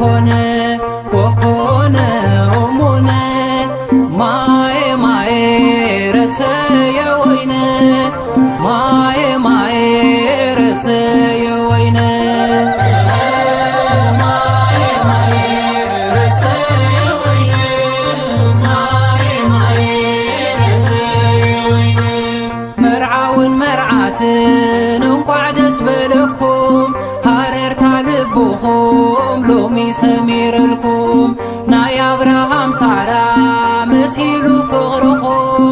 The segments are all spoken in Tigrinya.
ወኮነ ወኮነ እሙነ ማየ ማየ ረሰየ ወይነ ማየ ማየ ረሰየ ወይነ መርዓውን መርዓትን እንኳዕ ደስ በለኩም ሃረርታ ልብኹም ሎሚ ሰሚርልኩም ናይ አብርሃም ሳራ መሲሉ ፍቕርኹም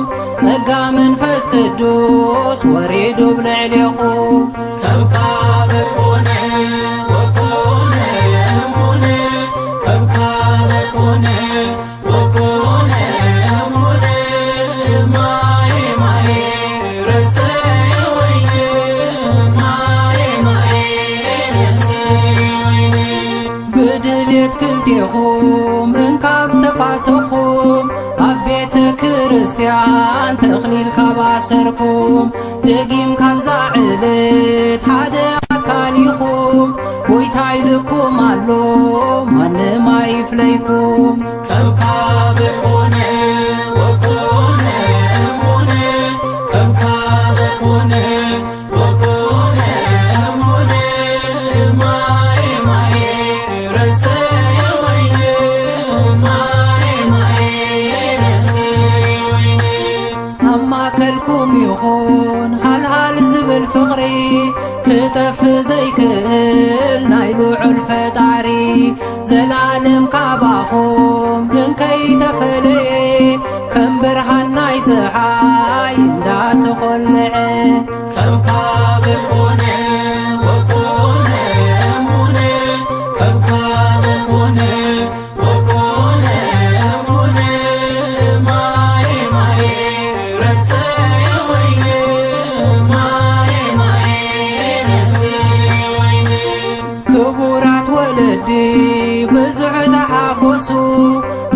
ጸጋ መንፈስ ቅዱስ ወሪዱ ብልዕሌኹም ከብካብ ኮነ ወኮነ እሙነ ከብካብ ኮነ ወኮነ እሙነ ማየ ማየ ረሰየ ወይነ ማየ ማየ ረሰየ ወይነ ብድልየት ክልቴኹም እንካብ ተፋተኹም ኣብ ቤተ ክርስቲያን ተኽሊል ካባሰርኩም ደጊም ካብዛ ዕለት ሓደ ኣካል ኢኹም ጎይታ ኢልኩም ኣሎ ማንም ኣይፍለይኩም ከብካብ ኮነ ወኮነ እሙነ ከብካብ ኮነ ወኮነ እሙነ ማየ ማየ ረሰየ ወይነ ማየ ማየ ረሰየ ወይነ ኣማከልኩም ይኹን ሃልሃል ዝብል ፍቕሪ ክጠፍ ዘይክእል ናይ ልዑል ፈጣሪ ዘላለም ካባኹም ግን ከይተፈለየ ከም ብርሃን ናይ ፀሓይ እንዳተቖልዐ ከብካብ ኮነ ወኮነ እሙነ ከብካብ ኮነ ወኮነ እሙነ ማየ ማየ ረሰየ ወይነ ማየ ማየ ረሰየ ወይነ ክቡራት ወለዲ ብዙሕ ተሓጐሱ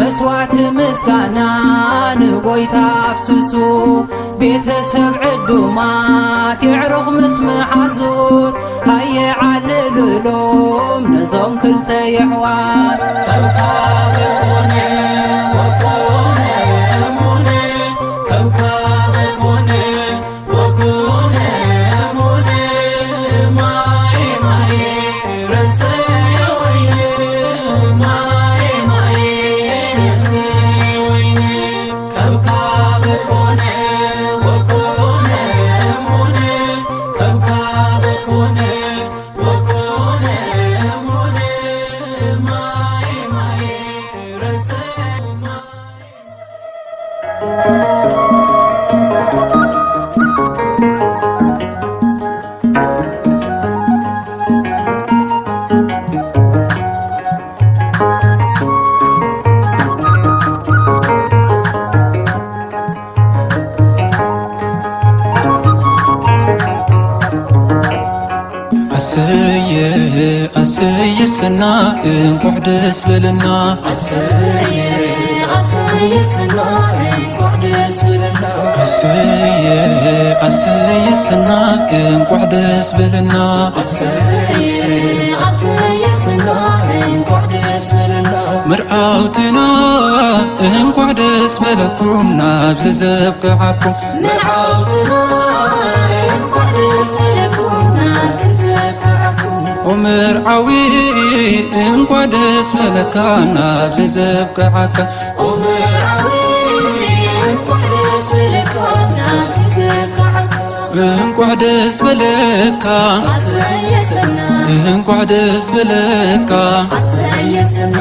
መስዋዕቲ ምስጋና ንጎይታ ኣፍስሱ ቤተሰብ ዕዱማት የዕሩኽ ምስ መሓዙት ሃየዓልልሎም ነዞም ክልተ የሕዋት ከብካብ ኮነ ወኮነ እሙነ ከብካብ ኮነ ወኮነ እሙነ ማየ ማየ ረሰየ ወይነ ማየ ማየ ረሰየ ወይነ ከብካብ ኮነ ወኮነ እሙነ ከብካብ ኮነ ወኮነ እሙነ ማየ ማየ ረሰየ አሰየ ሰና እንኳዕ ደስ በለና አሰየ ሰና እንኳዕ ደስ በለና አሰየ ሰና እንኳዕ ደስ በለና አሰየ ሰና እንኳዕ ደስ በለና መርዓውትና እንኳዕ ደስ በለኩም ናብ ዘዘብቅዓኩም መርዓውትና እንኳዕ ደስ በለኩም ናብ ዘዘብቅዓኩም ወመርዓዊ እንኳዕ ደስ በለካ ናብ ዘዘብቅዓካ ወመርዓዊ እንኳዕ ደስ በለካ ናብ ዘዘብቅዓካ እንኳዕ ደስ በለካ አሰየ ሰና እንኳዕ ደስ በለካ አሰየ ሰና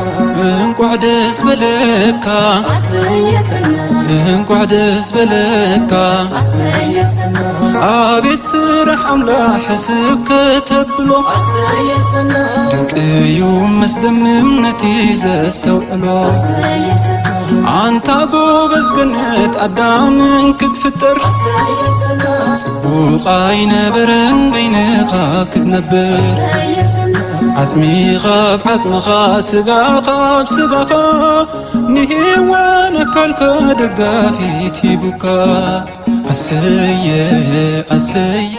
እንኳዕ ደስ በለካ አሰየ ሰና እንኳዕ ደስ በለካ አሰየ ሰና አቤት ስራሕ ኣምላኽ ሕስብ ከተብሎ አሰየ ሰና ድንቅዩ መስደምም ነቲ ዘስተውዕሎ አሰየ ሰና አንታ ጎበዝ ገነት ኣዳምን ክትፍጠር አሰየ ሰና ጽቡቕ ኣይነበረን በይንኻ ክትነብር አሰየ ሰና ዓጽሚኻ ብዓጽምኻ ስጋኻ ብስጋኻ ንህዋን ኣካልካ ደጋፊት ሂቡካ አሰየ አሰየ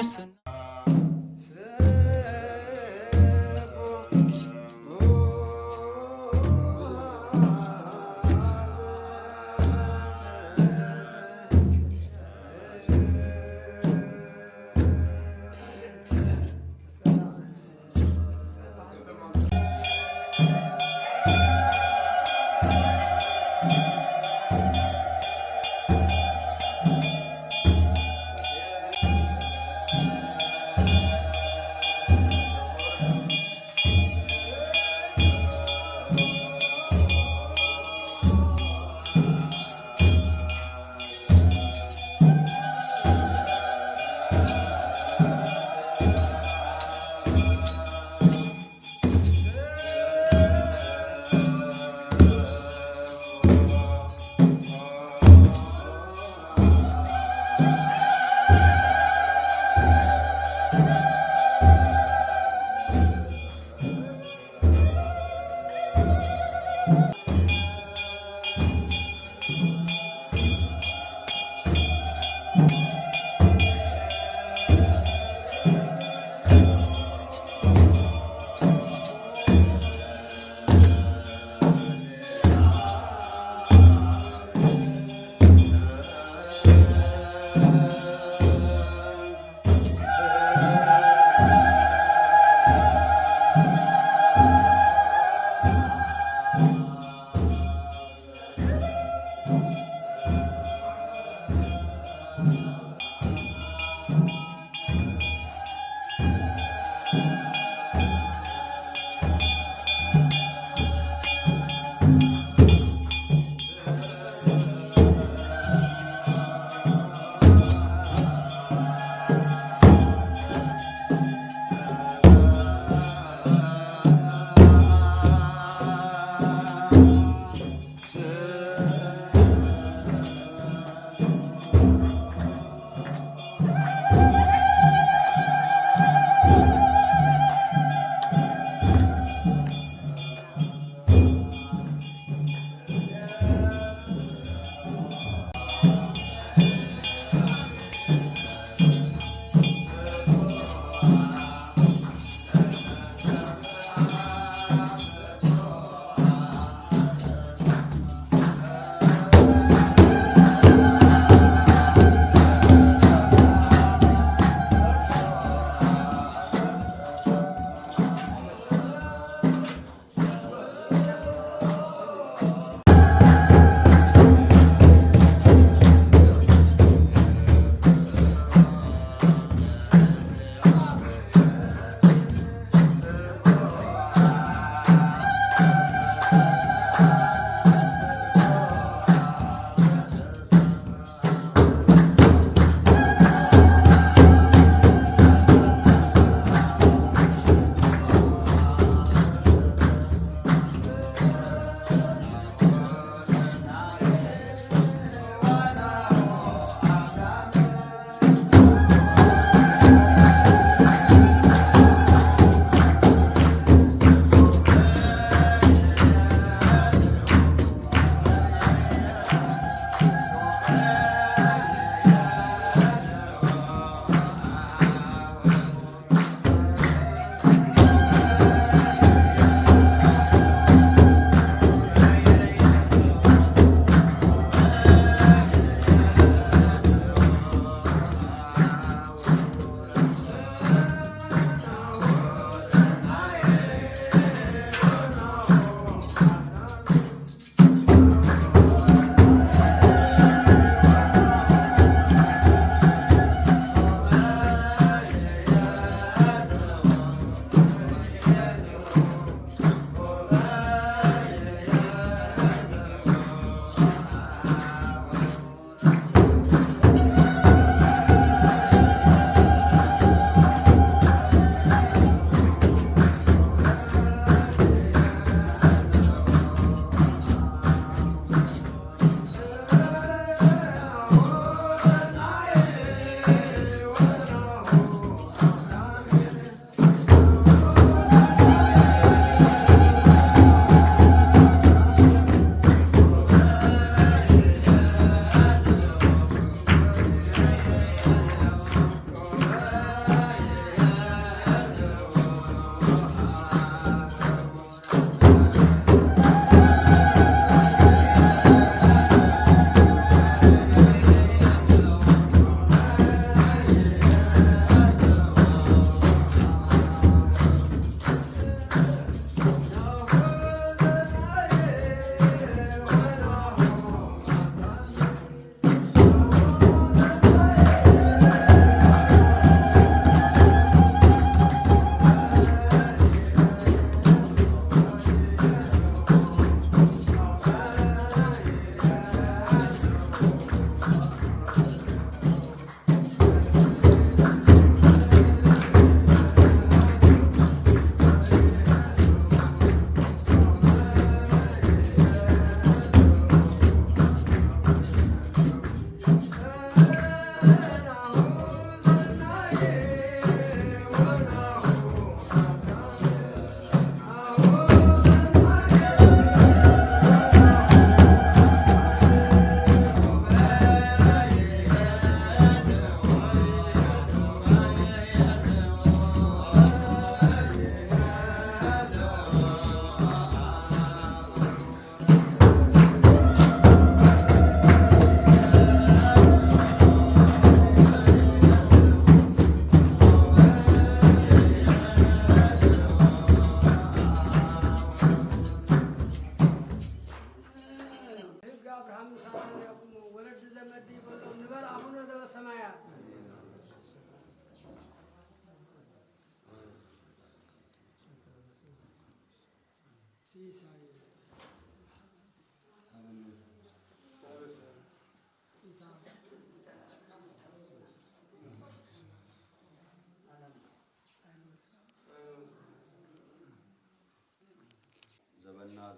በሰማያት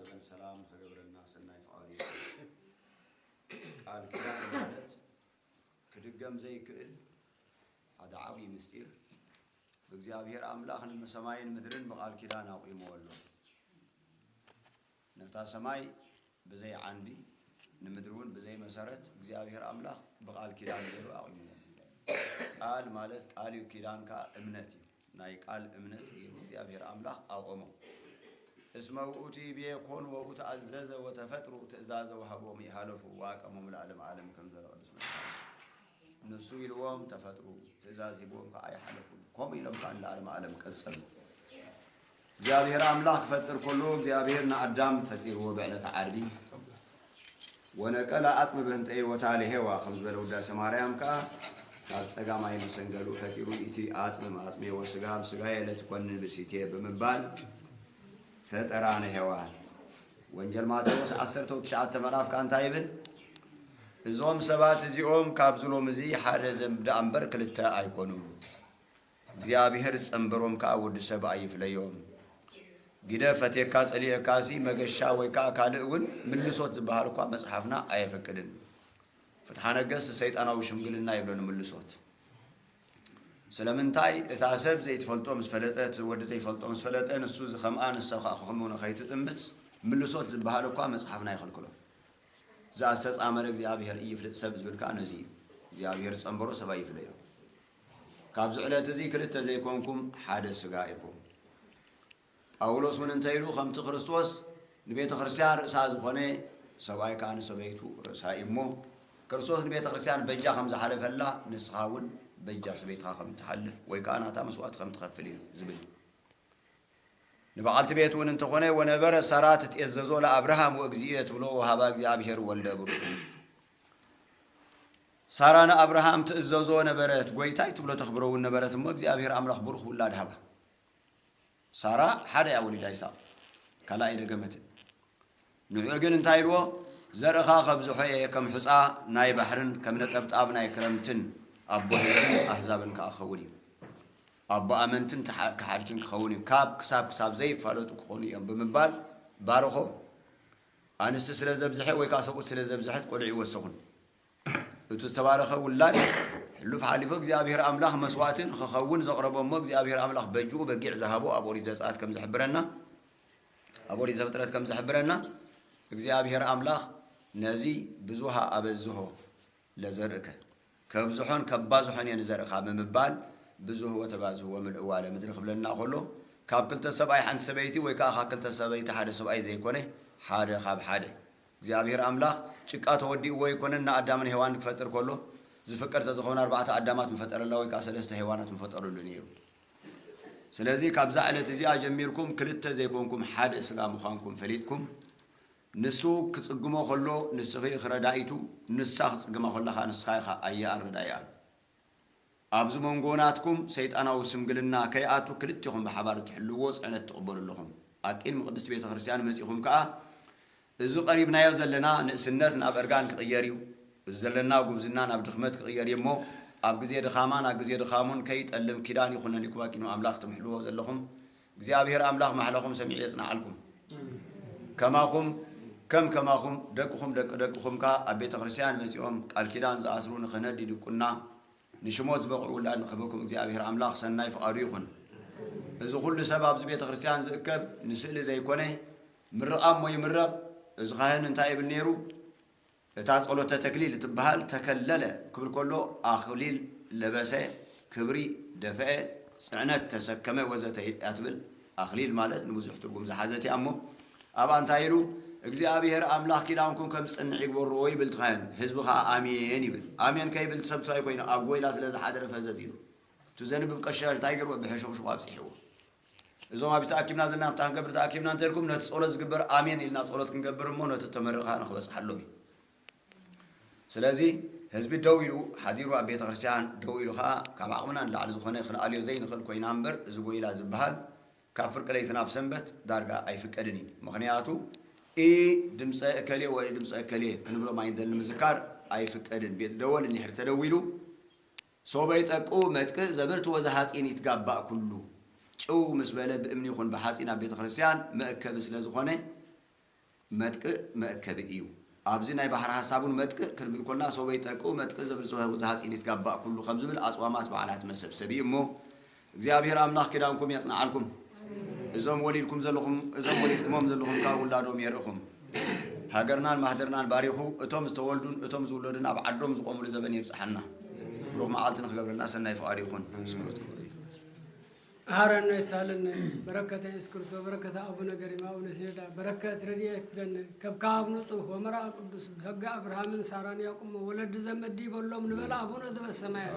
زبن سلام خبرنا سناي فعالي قال كلام مالت كدقم زي كل هذا عوي مستير بእግዚአብሔር አምላክ ሰማይን ምድርን በቃል ኪዳን አቆይመዋል ነፍታ ሰማይ በዘይ አንዲ ንምድሩን በዘይ መሰረት እግዚአብሔር አምላክ በቃል ኪዳን ገሩ አቆይመዋል ቃል ማለት ቃል ኪዳን ካ እምነት ናይ ቃል እምነት እግዚአብሔር አምላክ አቆመው اسمه أوتي بيكون وأتعزز وتفتر تأزاز وهبهم يحلفوا واقمهم العالم عالم كم ذا القدس نسوي الوام تفتروا تأزاز يبوهم كأي حلفوا قوم إلى مكان العالم عالم كسر زابير أملاك فتر كله زابيرنا أدم فتير وبعنة عربي ونقل أطم بنت أي وتعالى هوا خمس بلودا سماريام كا سجام أي مسنجلو فتيرو إتي أطم ما أطمي وسجام سجاي لا تكون بسيتيه بمبال فترانه هوان ወንጀል ማቴዎስ 10:9 ምዕራፍ ካንታ ይብል እዞም ሰባት እዚኦም ካብዝሎም እዚ ሓደ ዘምዳ አንበር ክልተ አይኮኑ እግዚአብሔር ጸምበሮም ካውድ ሰብ አይፍለዮም ግደ ፈቴካ ጸሊእካሲ መገሻ ወይካ ካልእውን ምልሶት ዝባሃል እንኳ መጽሐፍና አይፈቅድን ፍትሐ ነገሥት ሰይጣናዊ ሽምግልና ይብለን ምልሶት ስለምንታይ እታሰብ ዘይትፈልጦ መስፈለጠት ወደ ዘይፈልጦ መስፈለጠ ንሱ ዝኸምአን ሰኻ ኸምኡን ኸይትጥምት ምልሶት ዝባሃል እንኳ መጽሐፍና ይኸልክሎ ዘአስተጻመረ እግዚአብሔር ይፍልጥ ሰብ ዝብልካ ነዚ እግዚአብሔር ጸምበሮ ሰባ ይፍለዮ ካብ ዝዕለት እዚ ክልተ ዘይኮንኩም ሓደ ስጋ ኢኩም ጳውሎስ ምን እንተይሉ ከምቲ ክርስቶስ ንቤተ ክርስቲያን ርእሳ ዝኾነ ሰብኣይ ካን ሰበይቱ ርእሳ እሞ ክርስቶስ ንቤተ ክርስቲያን በጃ ከም ዝሓለፈላ ንስኻውን በጃ ሰበይትኻ ከም ትሓልፍ ወይ ከዓ ናታ መስዋዕት ከም ትኸፍል ዝብል ንበዓልቲ ቤት እውን እንተኾነ ወነበረ ሰራት ትእዘዞ ለአብርሃም ወእግዚእ ትብሎ ወሃባ እግዚአብሔር ወልደ ብሩክ ሳራና አብርሃም ትእዘዞ ነበረት ጎይታይ ትብሎ ተኽብረው ነበረት እሞ እግዚአብሔር አምላክ ብሩክ ውላድ ሃባ ሳራ ሓደ ያውልዳ ይስሐቅ ካላይ ደገመት ንዑ ግን እንታይ ኢልዎ ዘርኻ ከብዝሖየ ከም ሕፃ ናይ ባሕርን ከም ነጠብጣብ ናይ ክረምትን አቦ አሕዛብን ካኸውኒ አቦ አመንትን ከሓድችን ክኸውን ካብ ክሳብ ዘይፋለጡ ክኾኑ እዮም ብምባል ባርኾ አንስቲ ስለ ዘብዝሐ ወይ ከዓ ሰብኡት ስለ ዘብዝሐት ቆልዑ ይወሰኹን እቱ ዝተባረኸ ውላድ ሕሉፍ ሓሊፎ እግዚአብሔር አምላክ መስዋዕትን ክኸውን ዘቕረቦሞ እግዚአብሔር አምላክ በጅኡ በጊዕ ዝሃቦ ኣብ ኦሪት ዘጸአት ከም ዝሕብረና ኣብ ኦሪት ዘፍጥረት ከም ዝሕብረና እግዚአብሔር አምላክ ነዚ ብዙሃ አበዝሖ ለዘርእከ ከብዝሖን ከባዝሖን የንዘርኻ ብምባል ብዙህ ወተባዝህ ወምልእዋ ለምድሪ ክብለና ከሎ ካብ ክልተ ሰብኣይ ሓንቲ ሰበይቲ ወይ ከዓ ካብ ክልተ ሰበይቲ ሓደ ሰብኣይ ዘይኮነ ሓደ ካብ ሓደ እግዚአብሔር አምላክ ጭቃ ተወዲእዎ ይኮነና አዳምን ሔዋን ክፈጥር ከሎ ዝፍቀድ ተዝኾነ 4 አዳማት ምፈጠረላ ወይ ከዓ 3 ሔዋናት ምፈጠሩሉ ነይሩ ስለዚህ ካብዛ ዕለት እዚኣ ጀሚርኩም ክልተ ዘይኮንኩም ሓደ ስጋ ምዃንኩም ፈሊጥኩም ንሱ ክጽግሞ ከሎ ንስኺ ክረዳኢቱ ንሳ ክጽግማ ከለኻ ንስኻ ኢኻ ኣየኣን ረዳኢያ ኣብዚ መንጎናትኩም ሰይጣናዊ ስምግልና ከይኣቱ ክልቲኹም ብሓባር ትሕልዎ ጽዕነት ትቕበሉ ኣለኹም ኣቂን ቅድስት ቤተ ክርስቲያን መጺኹም ከዓ እዚ ቀሪብናዮ ዘለና ንእስነት ናብ እርጋን ክቕየር እዩ እዚ ዘለና ጉብዝና ናብ ድኽመት ክቕየር እሞ ኣብ ግዜ ድኻማን ኣብ ግዜ ድኻሙን ከይጠልም ኪዳን ይኹነኒኩም ኣቂኑ ኣምላኽ ትምሕልዎ ዘለኹም እግዚአብሔር ኣምላኽ ማሕለኹም ሰሚዑ የጽናዓልኩም ከማኹም ደቅኹም ካ ኣብ ቤተ ክርስቲያን መጺኦም ቃል ኪዳን ዝኣስሩ ንኽነድ ይድቁና ንሽሞት ዝበቕዑ ውላድ ንኽበኩም እግዚአብሔር አምላክ ሰናይ ፍቃዱ ይኹን እዚ ኩሉ ሰብ ኣብዚ ቤተ ክርስቲያን ዝእከብ ንስእሊ ዘይኮነ ምርቃም ወይ ምረቕ እዚ ካህን እንታይ ይብል ነይሩ እታ ጸሎተ ተክሊል ትበሃል ተከለለ ክብል ከሎ ኣኽሊል ለበሰ ክብሪ ደፈአ ጽዕነት ተሰከመ ወዘተ ያትብል ኣኽሊል ማለት ንብዙሕ ትርጉም ዝሓዘት እያ እሞ ኣብ እንታይ ኢሉ እግዚአብሔር አምላክ ኪዳንኩም ከም ጽንዕ ይግበሩ ወይ ብል ትኻን ህዝብኻ አሜን ይብል አሜን ከይብል ተሰብታይ ኮይና ኣብ ጎይላ ስለዚ ሓደረ ፈዘዝ ኢሉ ትዘንብ ብቀሻሽ ታይገር ብሕሽኽሽኹ ኣብጽሕዎ እዞም ኣብ ተኣኪብና ዘለና ታንገብር ተኣኪብና እንተልኩም ነቲ ጸሎት ዝግበር አሜን ኢልና ጸሎት ክንገብር እሞ ነቲ ተመርቕኻ ንኽበጽሓሎም ስለዚ ህዝቢ ደው ኢሉ ሓዲሩ ኣብ ቤተ ክርስቲያን ደው ኢሉ ከዓ ካብ ዓቕምና ንላዕሊ ዝኾነ ክንኣልዮ ዘይንኽእል ኮይና እምበር እዚ ጎይላ ዝበሃል ካብ ፍርቂ ለይቲ ናብ ሰንበት ዳርጋ ኣይፍቀድን እዩ ምክንያቱ ድምፀ እከሌ ወይ ድምፀ እከሌ ክንብሎ ማይንደል ንምዝካር ኣይፍቀድን ቤት ደወል እንድሕር ተደዊሉ ሶበይ ጠቁ መጥቅእ ዘብርት ወዘሓፂን ይትጋባእ ኩሉ ጭው ምስ በለ ብእምኒ ይኹን ብሓፂን ኣብ ቤተ ክርስቲያን መእከቢ ስለ ዝኾነ መጥቅእ መእከቢ እዩ ኣብዚ ናይ ባህር ሓሳቡን መጥቅእ ክንብል ኮልና ሶበይ ጠቁ መጥቅእ ዘብርት ወዘሓፂን ይትጋባእ ኩሉ ከም ዝብል ኣፅዋማት በዓላት መሰብሰቢ እሞ እግዚአብሔር አምላክ ኪዳንኩም ያጽናዓልኩም እዞም ወሊድኩም ዘለኹም እዞም ወሊድኩምም ዘለኹም ካብ ውላዶም የርእኹም ሃገርናን ማህደርናን ባሪኹ እቶም ዝተወልዱን እቶም ዝውለዱን ኣብ ዓዶም ዝቆሙሉ ዘበን ይብፅሐና ብሩኽ መዓልቲ ንኽገብረልና ሰናይ ፍቓድ ይኹን هارنا يسالن بركة يسكرت وبركة أبو نجري ما أبو نسيدا بركة رديك بن كبكاب نصوح ومرأة قدس هجا أبراهام ساران يقوم ولد زمدي بقول من بلا أبو ندب السماء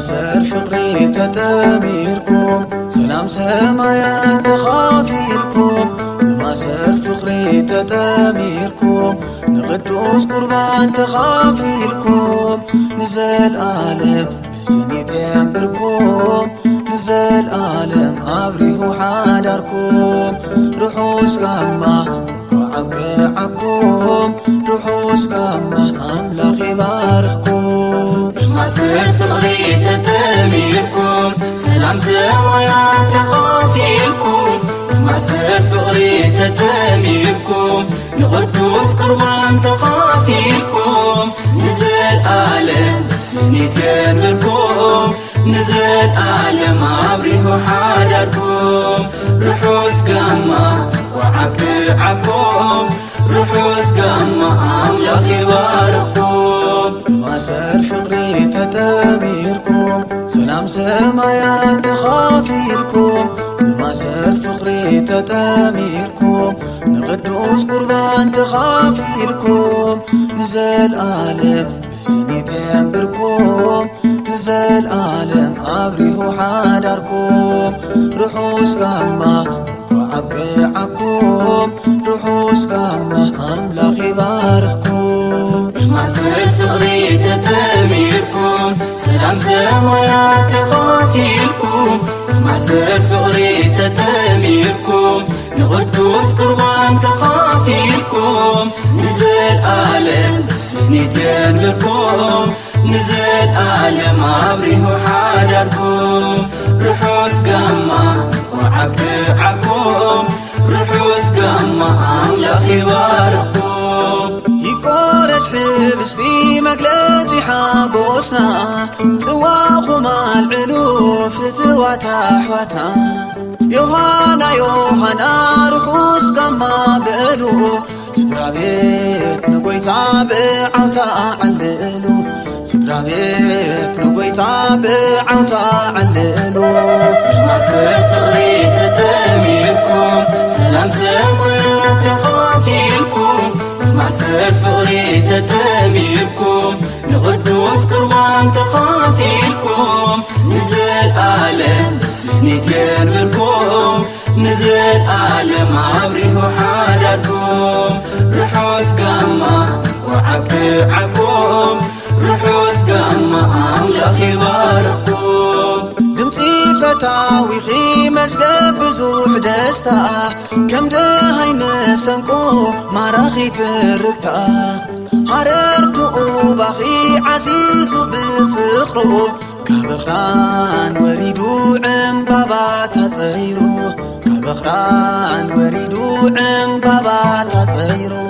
سر فقري تتاميركم سلام سمايات تخافيركم بما سر فقري تتاميركم نقدوس قربان تخافيركم نزل عالم بسنيت ينبركم نزل عالم عبريه حادركم روحوس كما عكعكم روحوس كما أملاخي باركم ما سر فقري تتاميركم سلام سمايات تخافيركم ما سر فقري تتاميركم نقدوس قربان تخافيركم نزل عالم سنيت ينبركم نزل عالم عبريه حادركم روحوس كما وعكعكم روحوس كما أملاخي باركم بما سر فقري تتاميركم سلام سمايات تخافيركم بما سر فقري تتاميركم نقدوس قربان تخافيركم نزل عالم بسنيت ينبركم نزل عالم عبريه حادركم روحوس كما عكعكم روحوس كما أملاخي باركم ما سر فقري تتاميركم سلام سمايات تخافيركم ما سر فقري تتاميركم نقدوس قربان تخافيركم نزل عالم سنيت ينبركم نزل عالم عبريه حادركم روحوس كما وعكعكم روحوس كما أملاخي باركم يكورس حبستي مقلتي حابوسنا تواخم العلوف توات أحواتنا يوهانا يوهانا روحوس كما بقلو سدرا بيت نقويتا بعوتا عللو سدرا بيت نقويتا بعوتا عللو ما سر فقري تتاميركم سلام سمايات تخافيركم ما سر فقري تتاميركم نقدوس قربان تخافيركم نزل عالم سنيت ينبركم نزل عالم عبريه حادركم روحوس كما وعكعكم روحوس كما أملاخي باركم دمتي فتاوي خي مسجد بزوح دستا كم دهي مسنكو مراخي تركتا حررتو باخي عزيز بفخرو كبخران وريدو عم بابا تطيرو كبخران وريدو عم بابا تطيرو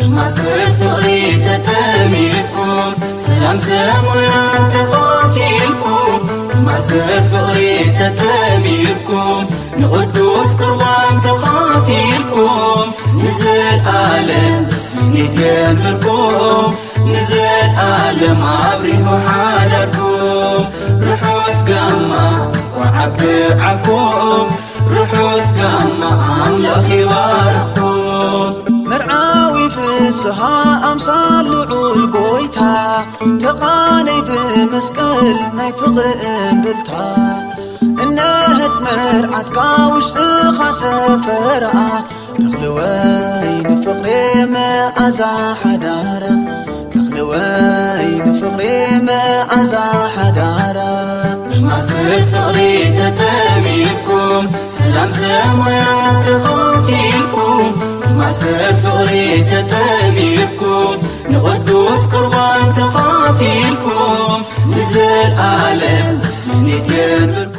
ما سر فقري تتاميركم سلام سمايات تخافيركم ما سر فقري تتاميركم نقدوس قربان تخافيركم نزل عالم سنيت ينبركم نزل عالم عبريه حادركم روحوس كما وعكعكم ርሑስ ጋማ ኣምላኽ ይባርኽኩም مرعاوي فسها أمثال لعول قويتا تقاني بمسكل ناي فقر بلتا إنهت مرعت قاوش تخاسة فرعا تخلوين فقري ما أزا حدارا تخلوين فقري ما أزا حدارا بمصر فقري تتميكم سلام سموات خافيلكم بمصر فقري تتميكم نقدوس قربان تخافيلكم نزل عالم بسنيت يربر